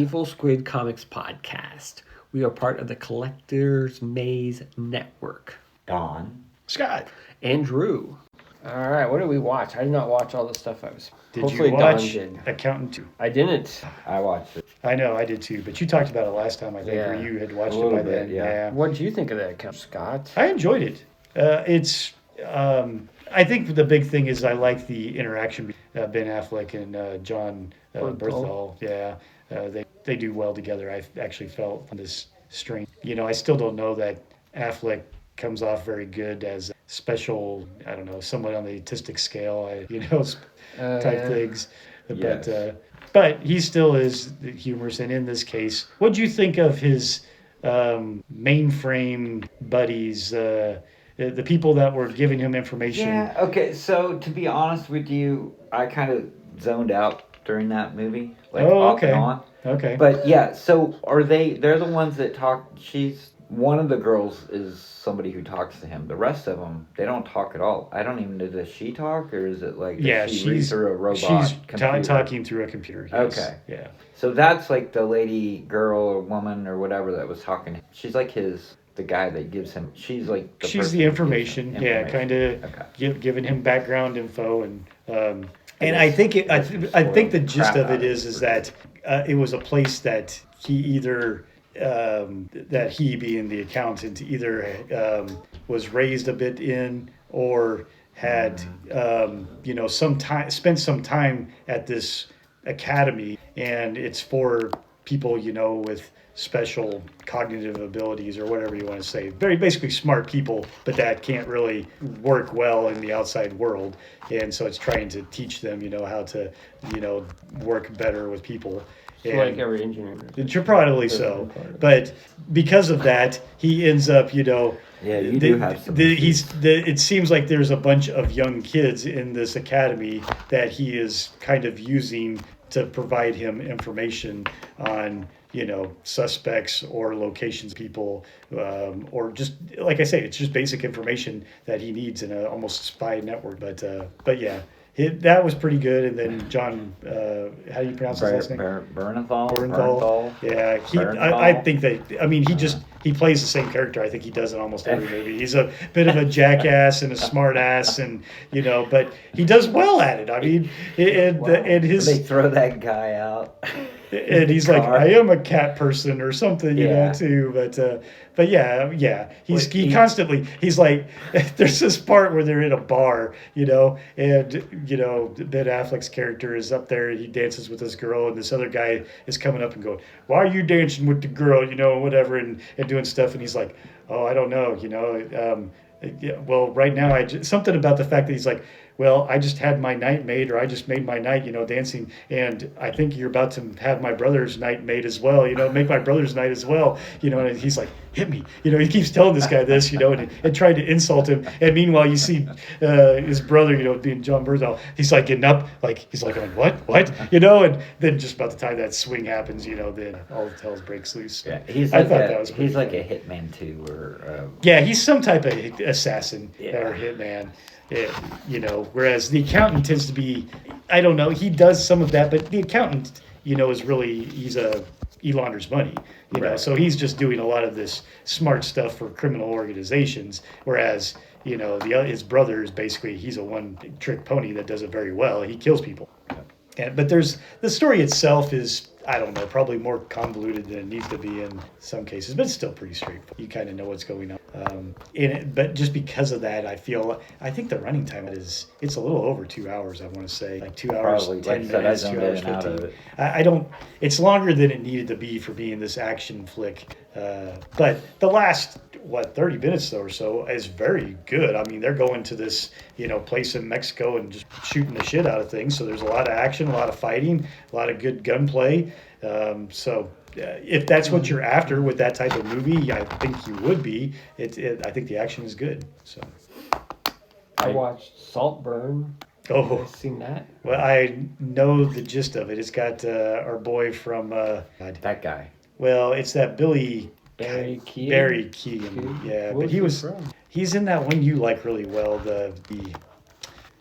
Evil Squid Comics Podcast. We are part of the Collector's Maze Network. Don. Scott. And Drew. All right, what did we watch? I did not watch all the stuff I was... Did you watch Accountant 2? I didn't. I watched it. I know, I did too, but you talked about it last time, I think, or you had watched it by then. Yeah. What did you think of that account, Scott? I enjoyed it. I think the big thing is I like the interaction between Ben Affleck and John Bernthal. Yeah, they do well together. I actually felt this strange. I still don't know that Affleck comes off very good as a special, I don't know, somewhat on the autistic scale, type things. Yes. But he still is humorous. And in this case, what do you think of his mainframe buddies, the people that were giving him information? Yeah, okay, so to be honest with you, I kind of zoned out during that movie. Off and on. Okay. But yeah, so they're the ones that talk, one of the girls is somebody who talks to him. The rest of them, they don't talk at all. I don't even know, does she talk, or is it like, she read through a robot computer? She's talking through a computer, yes. Okay. Yeah. So that's like the lady, girl, or woman, or whatever that was talking. She's like the guy that gives him, she's like she's the information. Yeah, kind of giving him background info. And I think I think the gist of it is that it was a place that he either... that he, being the accountant, either was raised a bit in or had spent some time at this academy, and it's for people with special cognitive abilities or whatever you want to say, very basically smart people, but that can't really work well in the outside world, and so it's trying to teach them how to work better with people. Like every engineer. Probably so. But because of that, he ends up, Yeah, you do have some. It seems like there's a bunch of young kids in this academy that he is kind of using to provide him information on, suspects or locations, people, or just, like I say, it's just basic information that he needs in a almost spy network. But yeah. That was pretty good, and then John, how do you pronounce his last name? Bernthal. Yeah, I think he plays the same character. I think he does in almost every movie. He's a bit of a jackass and a smart ass, and but he does well at it. I mean, and his they throw that guy out. And he's like, I am a cat person or something, too. But yeah, he constantly, he's like, there's this part where they're in a bar, and Ben Affleck's character is up there and he dances with this girl, and this other guy is coming up and going, why are you dancing with the girl, whatever, and doing stuff, and he's like, oh, I don't know, well, right now, something about the fact that he's like, well, I just had my night made, or I just made my night, dancing, and I think you're about to have my brother's night made as well, make my brother's night as well, and he's like, hit me, he keeps telling this guy this, and trying to insult him, and meanwhile, you see his brother, being John Bernthal, he's like getting up, like, he's like, going, what, and then just about the time that swing happens, then all the hell breaks loose. Yeah, he's like a hitman too, or... Yeah, he's some type of assassin or hitman. Whereas the accountant tends to be, I don't know, he does some of that, but the accountant, is really, he launders money, right. So he's just doing a lot of this smart stuff for criminal organizations, whereas, his brother is basically, he's a one-trick pony that does it very well. He kills people. But the story itself is, I don't know, probably more convoluted than it needs to be in some cases, but it's still pretty straightforward. You kind of know what's going on. But just because of that, I think the running time it's a little over 2 hours, I want to say. Like 2 hours, probably, 10 minutes, 2 hours, 15. It's longer than it needed to be for being this action flick. But the last, 30 minutes or so is very good. I mean, they're going to this, place in Mexico and just shooting the shit out of things. So there's a lot of action, a lot of fighting, a lot of good gunplay. If that's what you're after with that type of movie, I think you would be. I think the action is good. So I watched Saltburn. Oh, have you seen that? Well, I know the gist of it. It's got our boy from that guy. Well, it's that Barry Keoghan. Yeah, but he's in that one you like really well.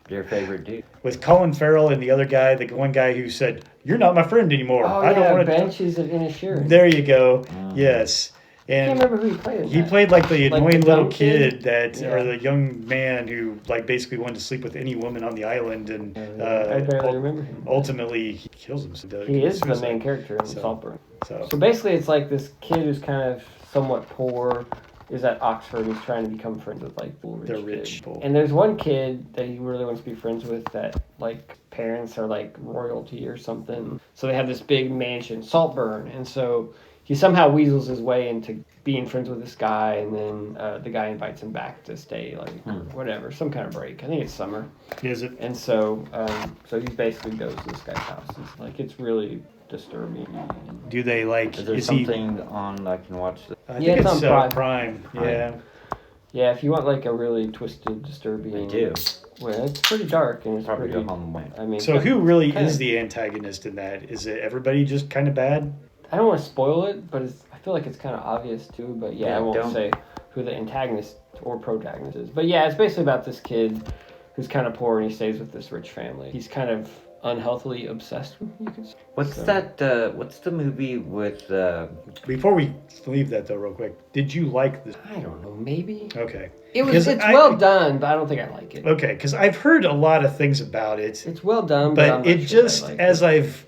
Your favorite dude? With Colin Farrell and the other guy, the one guy who said, "You're not my friend anymore. Oh, I don't want to." Banshees of Inisherin. There you go. Yes. And I can't remember who he played. He played like the annoying the little dumb kid that, or the young man who like basically wanted to sleep with any woman on the island, and I barely remember him. ultimately he kills himself. He is the main character in Saltburn. So basically, it's like this kid who's kind of somewhat poor, is at Oxford, who's trying to become friends with like the rich people. And there's one kid that he really wants to be friends with that like parents are like royalty or something. So they have this big mansion, Saltburn, and so he somehow weasels his way into being friends with this guy, and then the guy invites him back to stay, like, whatever, some kind of break. I think it's summer. Is it? And so so he basically goes to this guy's house. It's like, it's really disturbing. Do they like? Is there something on I can watch? I think it's on Prime. Yeah. Yeah, if you want like a really twisted, disturbing. I do. Well, it's pretty dark and it's Probably pretty. home. I mean. So who really is the antagonist in that? Is it everybody just kind of bad? I don't want to spoil it, but I feel like it's kind of obvious too. But yeah, I won't say who the antagonist or protagonist is. But yeah, it's basically about this kid who's kind of poor and he stays with this rich family. He's kind of unhealthily obsessed with, you could say. What's the movie with Before we leave that though, real quick, did you like this? I don't know, maybe. Okay. It's well done, but I don't think I like it. Okay, because I've heard a lot of things about it. It's well done, but it just, as I've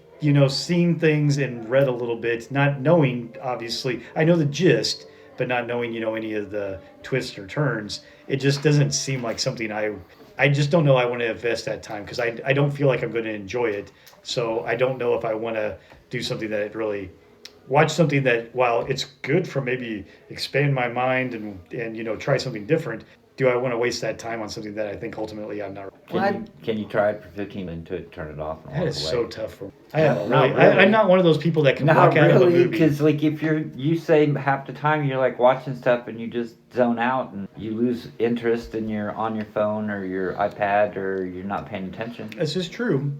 seen things and read a little bit, not knowing, obviously, I know the gist, but not knowing, any of the twists or turns, it just doesn't seem like something I just don't know I want to invest that time, because I don't feel like I'm going to enjoy it. So I don't know if I want to do something that really, watch something that, while it's good for maybe expand my mind and try something different, do I want to waste that time on something that I think ultimately I'm not? Can you try it for 15 minutes to turn it off? That is so tough for me. I'm not one of those people that can walk out of a movie. Because like if you say half the time you're like watching stuff and you just zone out and you lose interest and you're on your phone or your iPad or you're not paying attention. This is true.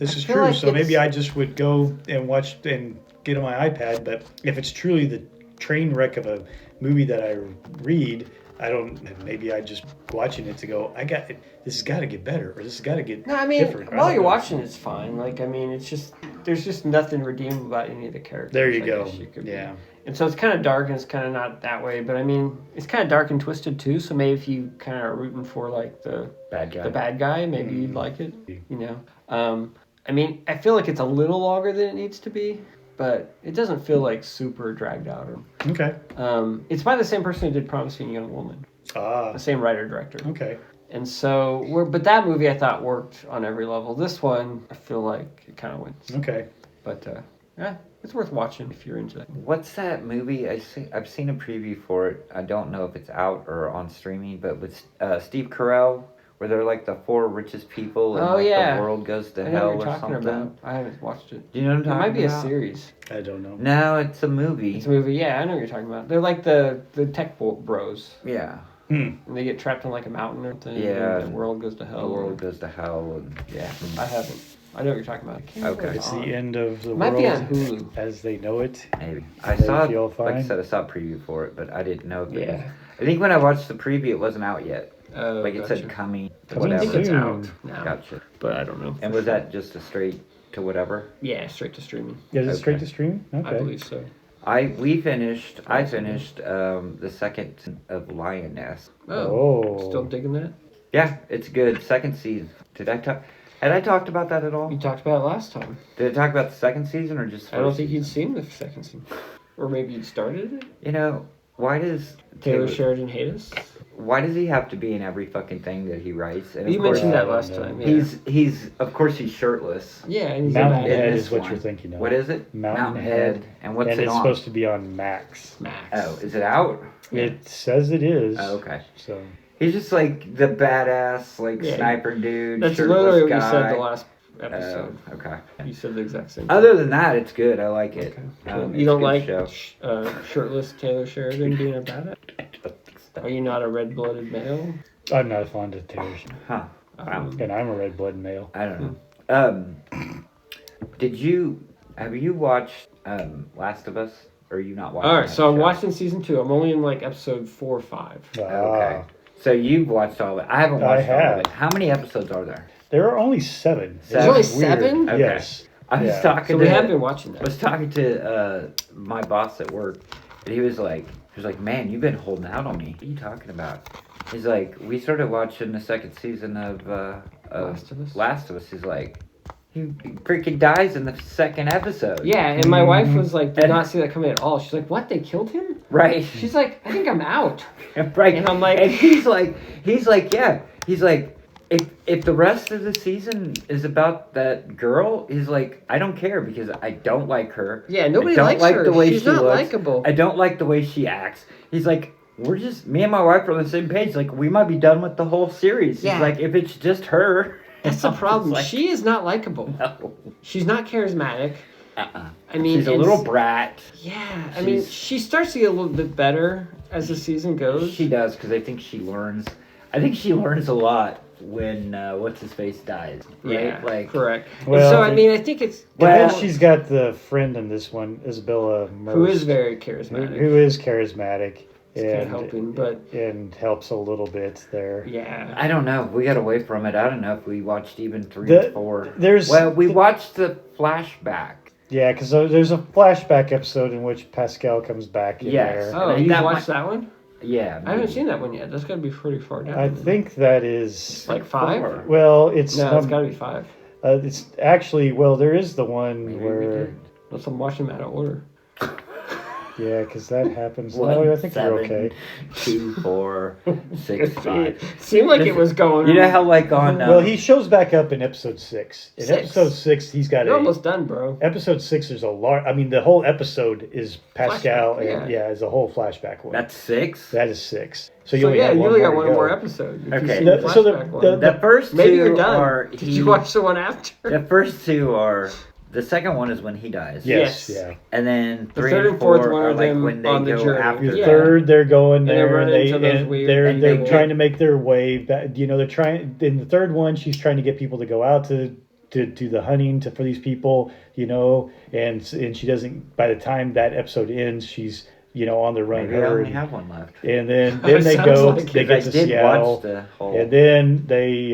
So maybe I just would go and watch and get on my iPad. But if it's truly the train wreck of a movie that I read, maybe I just watching it to go, this has got to get better, or this has got to get different. While you're watching it's fine. Like, I mean, there's just nothing redeemable about any of the characters. There you go. Yeah. And so it's kind of dark and it's kind of not that way, but I mean, it's kind of dark and twisted too, so maybe if you kind of are rooting for like the bad guy, maybe you'd like it, I mean, I feel like it's a little longer than it needs to be, but it doesn't feel like super dragged out. Okay. It's by the same person who did Promising Young Woman. The same writer-director. Okay. And so, but that movie I thought worked on every level. This one, I feel like it kind of wins. Okay. But, yeah, it's worth watching if you're into it. What's that movie? I've seen a preview for it. I don't know if it's out or on streaming, but with Steve Carell, where they're like the 4 richest people and the world goes to hell or something. About. I haven't watched it. Do you know what I'm talking about? It might be a series. I don't know. No, it's a movie. It's a movie, yeah, I know what you're talking about. They're like the tech bros. Yeah. And they get trapped on like a mountain or something. Yeah. And the world goes to hell. The world goes to hell. And, yeah, I haven't. I know what you're talking about. Okay. It's the end of the might world be on Hulu. as they know it. Maybe. I saw, like I said, I saw a preview for it, but I didn't know if it was. I think when I watched the preview, it wasn't out yet. Like it said coming, whatever. I think it's out now. Gotcha. But I don't know. And was that just a straight to whatever? Yeah, straight to streaming. Is it straight to stream? Okay. I believe so. I finished the second of Lioness. Oh. Still digging that? Yeah, it's good. Second season. Had I talked about that at all? You talked about it last time. Did I talk about the second season or just first? I don't think you'd seen the second season. Or maybe you'd started it? Why does Taylor Sheridan hate us? Why does he have to be in every fucking thing that he writes? And you mentioned that last time. Yeah. He's of course he's shirtless. Yeah, and he's Mountainhead is what you're thinking of. What is it? Mountainhead. And what's it on? And it's supposed to be on Max. Oh, is it out? It says it is. Oh, okay. So he's just like the badass sniper dude. That's literally what you said the last episode. Okay. You said the exact same thing. Other than that, it's good. I like it. Okay. You don't like shirtless Taylor Sheridan being a badass? Are you not a red-blooded male? I'm not fond of Taylor Sheridan. Huh. Wow. And I'm a red-blooded male. I don't know. Have you watched Last of Us? Or are you not watching? All right, so I'm watching season 2. I'm only in like episode 4 or 5. Okay. So you've watched all of it. I haven't watched all of it. How many episodes are there? There are only 7. There's only It's weird. 7? Okay. Yes. I was talking So to. we have been watching that. I was talking to my boss at work, and he was like, "Man, you've been holding out on me. What are you talking about?" He's like, "We started watching the second season of Last of Us." He's like, "He freaking dies in the second episode." Yeah, and my wife was like, did not see that coming at all. She's like, what? They killed him? Right. She's like, I think I'm out. Right. And I'm like, and he's like, yeah. He's like, if the rest of the season is about that girl, he's like, I don't care because I don't like her. Yeah, nobody likes her. The way She's she not looks. likable. I don't like the way she acts. He's like, me and my wife are on the same page. Like, we might be done with the whole series. Yeah. He's like, if it's just her. That's the problem. Like, she is not likable. No. She's not charismatic. Uh-uh. I mean, she's a little brat. Yeah, I mean, she starts to get a little bit better as the season goes. She does, because I think she learns. I think she learns a lot when what's his face dies. Right? Yeah, like correct. Well, so I mean, I think it's and she's got the friend in this one, Isabella Merced, who is very charismatic. Who is charismatic. It's kind of helping, but and helps a little bit there. Yeah, I don't know. We got away from it. I don't know if we watched even 3 and 4. We watched the flashback. Yeah, because there's a flashback episode in which Pascal comes back in there. Oh, you watched that one? Yeah, I haven't seen that one yet. That's got to be pretty far down. I think that is like 5. Well, it's it's got to be 5. It's actually there is the one Maybe where. Unless I'm watching them out of order. Yeah, because that happens. 1, No, I think 7, you're okay. 2, 4, 6, 5. Seemed like it was going. You know how like on. Well, he shows back up in episode 6. In 6. episode 6, he's got You're almost done, bro. Episode 6, there's a large. I mean, the whole episode is Pascal, Flashback, and is a whole flashback one. That's 6. That is 6. So You only got one to more go. episode. Okay. The first 2 Maybe you're done. are. Did you watch the one after? The first 2 are. The second one is when he dies. Yes. Yes. Yeah. And then The 3 third and and fourth 4 one are are like them when they on the go journey. after. The Yeah. third, they're going they there. run into those weird they're people. trying to make their way back. You know, they're trying. In the third one, she's trying to get people to go out to the hunting for these people. You know, and she doesn't. By the time that episode ends, she's on the run. Maybe I only have one left. And then It they sounds go. like They it. get I to did Seattle, watch the whole. and then they.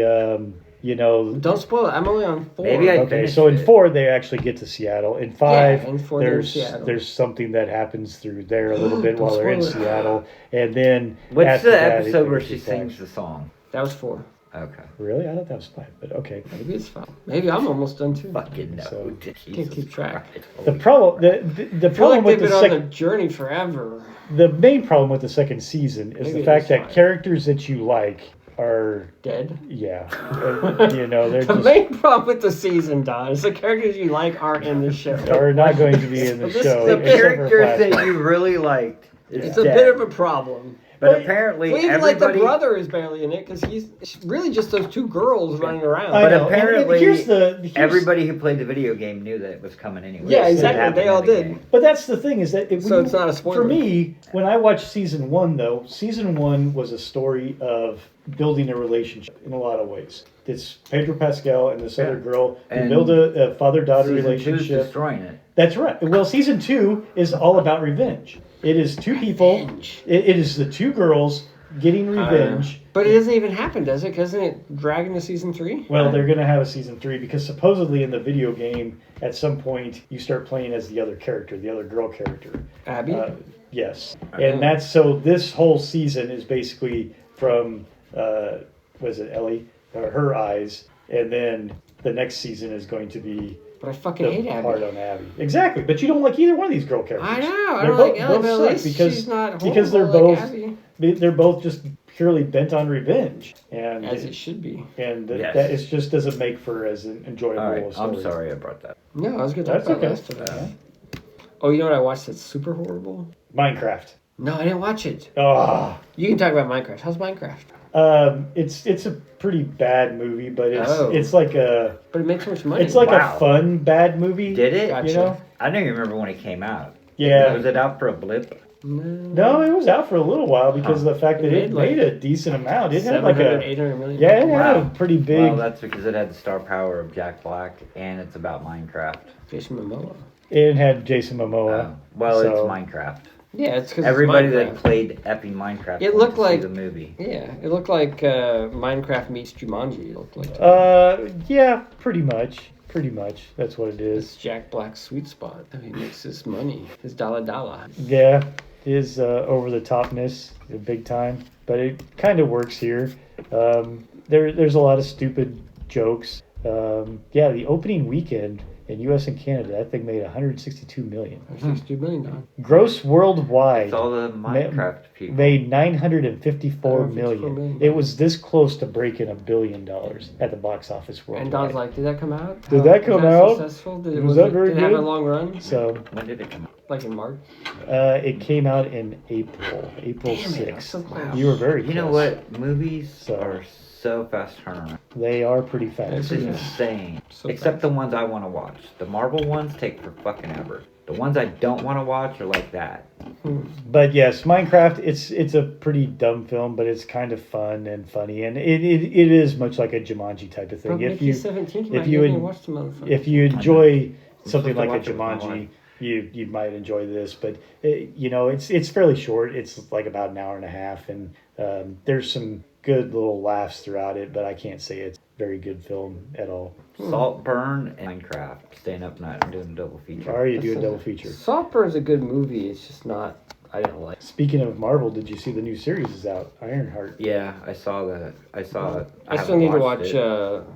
Don't spoil it. I'm only on 4. Maybe I Okay, finished so in it. 4 they actually get to Seattle. In 5, in 4 they're in there's Seattle. something that happens through there a little bit Don't while they're in spoil it. Seattle, and then What's after the that, episode where they she get back. sings the song? That was 4. Okay. Really, I thought that was 5, but okay. Maybe it's 5. Maybe I'm almost done too. Fucking no. So- Can't keep track. The problem, the I feel problem like with they've the been on second, the journey forever. the main problem with the second season is Maybe the it fact is that 5. characters that you like are, Dead. they're The just main problem with the season, Don, is the characters you like aren't in the show. are not going to be in the This- show. the The except for characters Flashback. that you really liked is It's a dead. bit of a problem. But apparently Well, even like the everybody. brother is barely in it because he's really just those 2 girls running around. I But know, and apparently here's everybody who played the video game knew that it was coming anyway. Yeah, It exactly. happened They all in the did. game. But that's the thing is that So it's not a spoiler. For me, when I watched season 1, though, season 1 was a story of building a relationship in a lot of ways. It's Pedro Pascal and this other girl who And build a father-daughter Season 2 is relationship. destroying it. That's right. Well, season 2 is all about revenge. It is 2 people. Revenge. It is the 2 girls getting revenge. But it doesn't even happen, does it? Isn't it dragging to season 3? Well, they're going to have a season 3 because supposedly in the video game, at some point, you start playing as the other character, the other girl character. Abby? Yes. And that's so this whole season is basically from, was it Ellie? Her eyes. And then the next season is going to be But I fucking hate the Abby. part on Abby. Exactly. But you don't like either one of these girl characters. I know. I They're don't like Ellie, but at suck least because, she's not because they're horrible like both Abby. they're both just purely bent on revenge. And As it should be. and Yes. that it just doesn't make for as an enjoyable All right, a story. I'm sorry I brought that. No, I was going to talk That's about okay. last of it. Oh, you know what I watched that's super horrible? Minecraft. No, I didn't watch it. Oh, You can talk about Minecraft. How's Minecraft? it's a pretty bad movie, but Oh. it's like a But it makes so much money. it's like Wow. a fun bad movie. Did it? Gotcha. You know? I don't even remember when it came out. Yeah. Was it out for a blip? No, it was out for a little while because of the fact that It it made made a decent amount. It had 700, like a 800 million. yeah, it had a Wow. pretty big. Well, that's because it had the star power of Jack Black, and it's about Minecraft. Jason Momoa. It had Jason Momoa. Well, so- it's Minecraft. Yeah, it's because everybody that played epic Minecraft. It looked like the movie. Yeah, it looked like Minecraft meets Jumanji. It looked like. Yeah, pretty much. Pretty much, that's what it is. It's Jack Black's sweet spot. I mean, he makes his money, his dollar. Yeah, his over the topness, big time, but it kind of works here. There's a lot of stupid jokes. The opening weekend in U.S. and Canada, that thing made $162 million. $162 million. Gross worldwide. It's all the Minecraft people. Made $954 million. It was this close to breaking $1 billion at the box office worldwide. And Don's like, did that come out? Did that come out? Successful? Was that very good? Did it have a long run? So when did it come out? Like in March? It came out in April 6th. So close. You were very close. You know what? Movies are so fast turnaround. They are pretty fast. It's insane. So Except fast. the ones I want to watch. The Marvel ones take for fucking ever. The ones I don't want to watch are like that. But yes, Minecraft, it's a pretty dumb film, but it's kind of fun and funny, and it is much like a Jumanji type of thing. If you enjoy something like a Jumanji, you might enjoy this. But it's fairly short. It's like about an hour and a half, and there's some good little laughs throughout it. But I can't say it's a very good film at all. Saltburn and Minecraft. Staying up night and doing a double feature. Are you doing a double feature? Saltburn's a good movie. It's just not. I didn't like. Speaking of Marvel, did you see the new series is out, Ironheart? Yeah, I saw that. I saw it. I still need to watch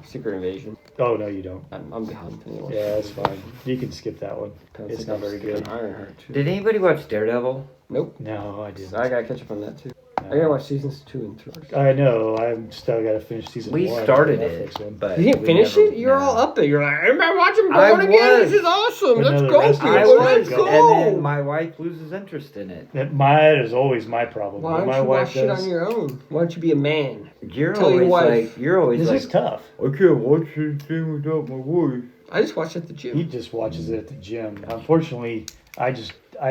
Secret Invasion. Oh no, you don't. I'm behind. Yeah, that's fine. You can skip that one. It's not very good. Ironheart too. Did anybody watch Daredevil? Nope. No, I didn't. I gotta catch up on that too. I gotta watch seasons 2 and 3. I know. I'm still gotta finish season 1. We started it, but you didn't finish it. You're all up there. You're like, I'm watching Born Again. This is awesome. But Let's no, go, people. Let's go. And then my wife loses interest in it. That is always my problem. Why don't my you wife watch shit on your own? Why don't you be a man? You're Tell always your wife. like, you're always This like, is tough. I can't watch anything without my wife. I just watch at the gym. He just watches it at the gym. Unfortunately, I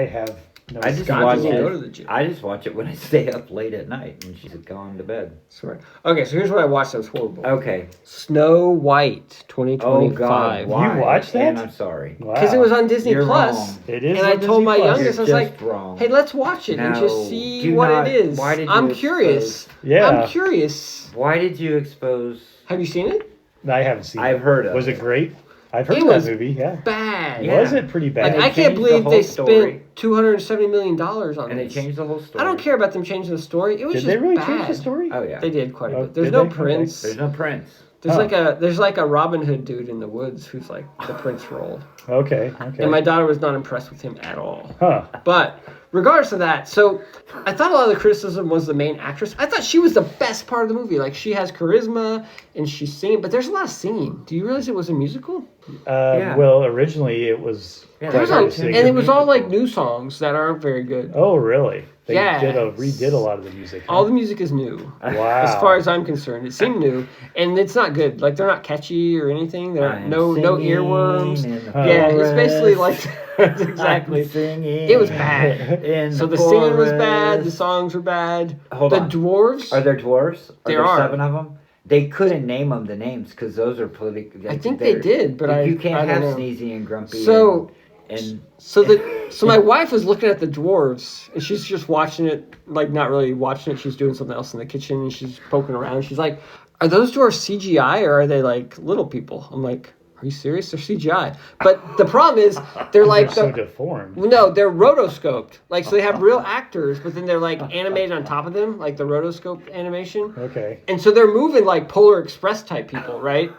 have no. I just God watch doesn't it. go to the gym. I just watch it when I stay up late at night and she's gone to bed. Sorry. Okay, so here's what I watched that was horrible. Okay. Snow White 2025. Oh God, why? You watched that? And I'm sorry. Because it was on Disney You're Plus. wrong. It is. And I told my youngest, I was like, wrong. hey, let's watch it and just see what it is. Why did you I'm curious. Yeah. I'm curious. Why did you expose? Have you seen it? I haven't seen it. I've heard of Was it. it great? I've heard It of that was movie, yeah. Bad. Yeah. Was it pretty bad? Like, I can't changed the believe whole they story. spent $270 million on And they this. changed the whole story. I don't care about them changing the story. It was Did just they really bad. change the story? Oh yeah. They did quite a Oh, bit. There's did no they? Okay. prince. There's no prince. There's like a Robin Hood dude in the woods who's like the prince role. Okay. And my daughter was not impressed with him at all. Huh. But regardless of that, so I thought a lot of the criticism was the main actress. I thought she was the best part of the movie. Like, she has charisma and she's singing, but there's a lot of singing. Do you realize it was a musical? Yeah. Well, originally it was. Yeah, quite There's hard like, to sing. and it was all like new songs that aren't very good. Oh, really? They Yeah. redid a lot of the music. Huh? All the music is new. Wow. As far as I'm concerned, it seemed new, and it's not good. Like, they're not catchy or anything. They're no earworms. Yeah, it's basically like exactly. It was bad. So the singing was bad. The songs were bad. Hold the on. dwarves. Are there dwarves? There are 7 of them. They couldn't name them the names because those are political. I think they did, but you can't I have don't know. Sneezy and Grumpy. So and so my wife was looking at the dwarves, and she's just watching it, like not really watching it. She's doing something else in the kitchen, and she's poking around. She's like, "Are those dwarves CGI or are they like little people?" I'm like, "Are you serious? They're CGI." But the problem is, they're like so deformed. No, they're rotoscoped. Like, so they have real actors, but then they're like animated on top of them, like the rotoscope animation. Okay. And so they're moving like Polar Express type people, right?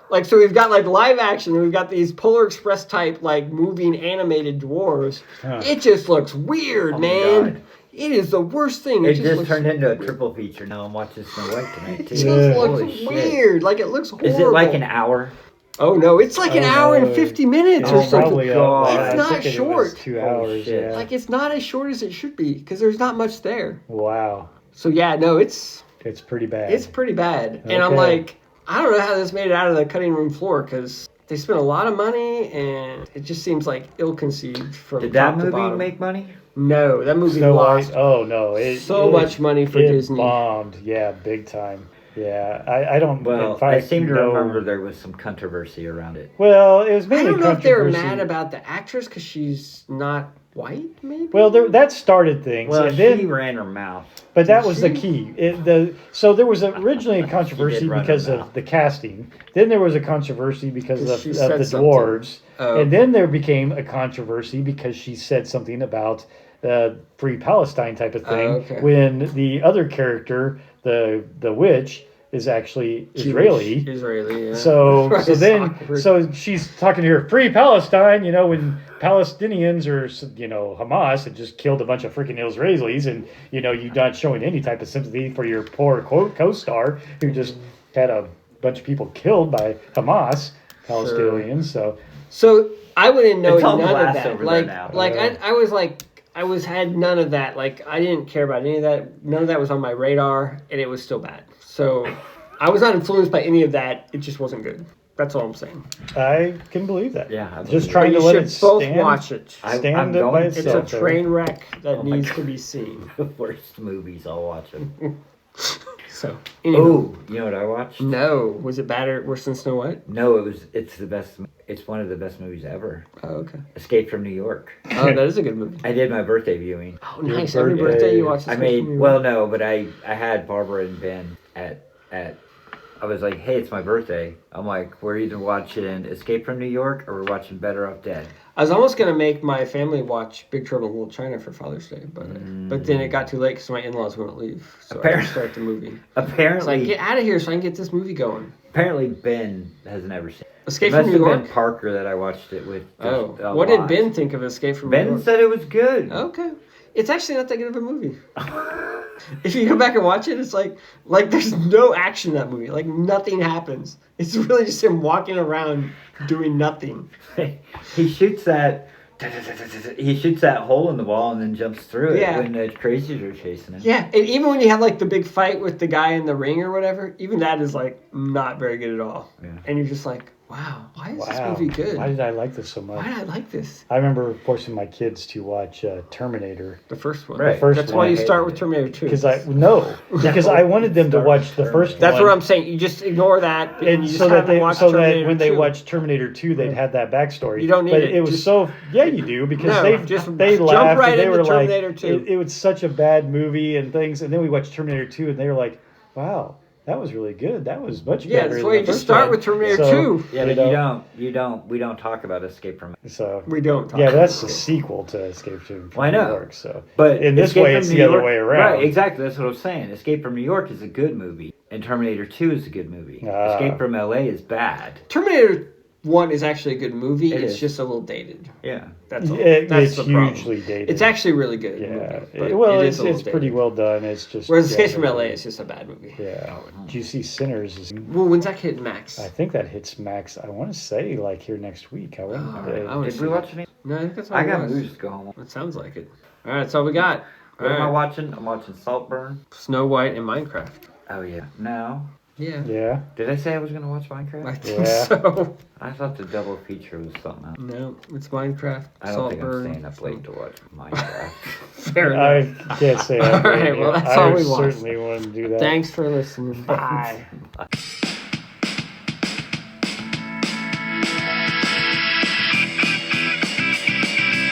Like, so we've got like live action, and we've got these Polar Express type like moving animated dwarves. Huh. It just looks weird, man. God. It is the worst thing. it just looks turned into a triple feature. Now I'm watching Snow White tonight too. It just Holy looks shit. weird. Like, it looks horrible. Is it like an hour? Oh no, it's like an hour and no. 50 minutes Oh, or something. probably, It's I not think it short. was 2 hours. shit. Yeah. Like, it's not as short as it should be because there's not much there. Wow. So yeah, no, it's It's pretty bad. It's pretty bad. And I'm Okay. like, I don't know how this made it out of the cutting room floor because they spent a lot of money and it just seems like ill-conceived from Did top that to movie bottom. make money? No, that movie Snow lost White. Oh no! so much money for it Disney. Bombed. Yeah, big time. Yeah, I don't. Well, in fact, I seem to know- remember there was some controversy around it. Well, it was I mainly don't know if they were controversy. mad about the actress because she's not white, maybe? Well, that started things. Well, and then, she ran her mouth. But that was the key. So there was originally a controversy because of the casting. Then there was a controversy because of the dwarves. Oh. And then there became a controversy because she said something about Free Palestine type of thing. When the other character, the witch, is actually Israeli. Yeah. So she's talking to her, Free Palestine, when Palestinians or, Hamas had just killed a bunch of freaking Israelis, and, you're not showing any type of sympathy for your poor co-star who just had a bunch of people killed by Hamas, Palestinians. So I wouldn't know none of that. I had none of that. Like, I didn't care about any of that. None of that was on my radar, and it was still bad. So I was not influenced by any of that. It just wasn't good. That's all I'm saying. I can believe that. Yeah. Just trying to let it stand. Both watch it. Stand it by itself. It's a train wreck that needs to be seen. The worst movies, I'll watch them. So, you know what I watched? No. Was it bad or worse than Snow White? No, it's the best. It's one of the best movies ever. Oh, okay. Escape from New York. Oh, that is a good movie. I did my birthday viewing. Oh, nice. Every birthday you watch Escape from New York? But I had Barbara and Ben at I was like, hey, it's my birthday. I'm like, we're either watching Escape from New York or we're watching Better Off Dead. I was almost going to make my family watch Big Trouble in Little China for Father's Day, but then it got too late because my in-laws wouldn't leave. So I had to start the movie. Apparently. It's like, get out of here so I can get this movie going. Apparently Ben has never seen it. Escape from New York? It must have been Parker that I watched it with. What did Ben think of Escape from New York? Ben said it was good. Okay. It's actually not that good of a movie. If you go back and watch it, it's like there's no action in that movie. Like, nothing happens. It's really just him walking around doing nothing. He shoots that hole in the wall and then jumps through it when the crazies are chasing him. Yeah, and even when you have like the big fight with the guy in the ring or whatever, even that is like not very good at all. Yeah. And you're just like, wow, why is this movie good? Why did I like this so much? Why did I like this? I remember forcing my kids to watch Terminator. The first one. Right. That's why you start with Terminator 2. Because I wanted them to watch the first one. That's what I'm saying. You just ignore that. And so that when they watch Terminator 2, they'd have that backstory. You don't need it. But it was you do, because they jump laughed right and they into were Terminator like, 2. It was such a bad movie and things. And then we watched Terminator 2 and they were like, wow, that was really good. That was much better. Yeah, that's why you just start with Terminator 2. Yeah, but we don't talk about Escape from. So we don't. That's the sequel to Escape from New York. So, but in this way, it's the other way around. Right, exactly. That's what I'm saying. Escape from New York is a good movie, and Terminator 2 is a good movie. Escape from LA is bad. Terminator 1 is actually a good movie. It's just a little dated. Yeah. That's all. It's hugely dated. It's actually really good. Yeah. Movie, it's pretty well done. It's just. Whereas Escape from LA is just a bad movie. Yeah. Do you see Sinners? Well, when's that hit Max? I think that hits Max. I want to say here next week. Did we watch any? No, I think that's all I got movies to go home. It sounds like it. All right, that's all we got. What am I watching? I'm watching Saltburn, Snow White, and Minecraft. Oh yeah. No. Yeah. Did I say I was going to watch Minecraft? I think so. I thought the double feature was something else. No, it's Minecraft. I don't think I'm staying up late to watch Minecraft. Fair enough. I can't say that. All right, well, that's all we want. I certainly want to do that. Thanks for listening. Bye.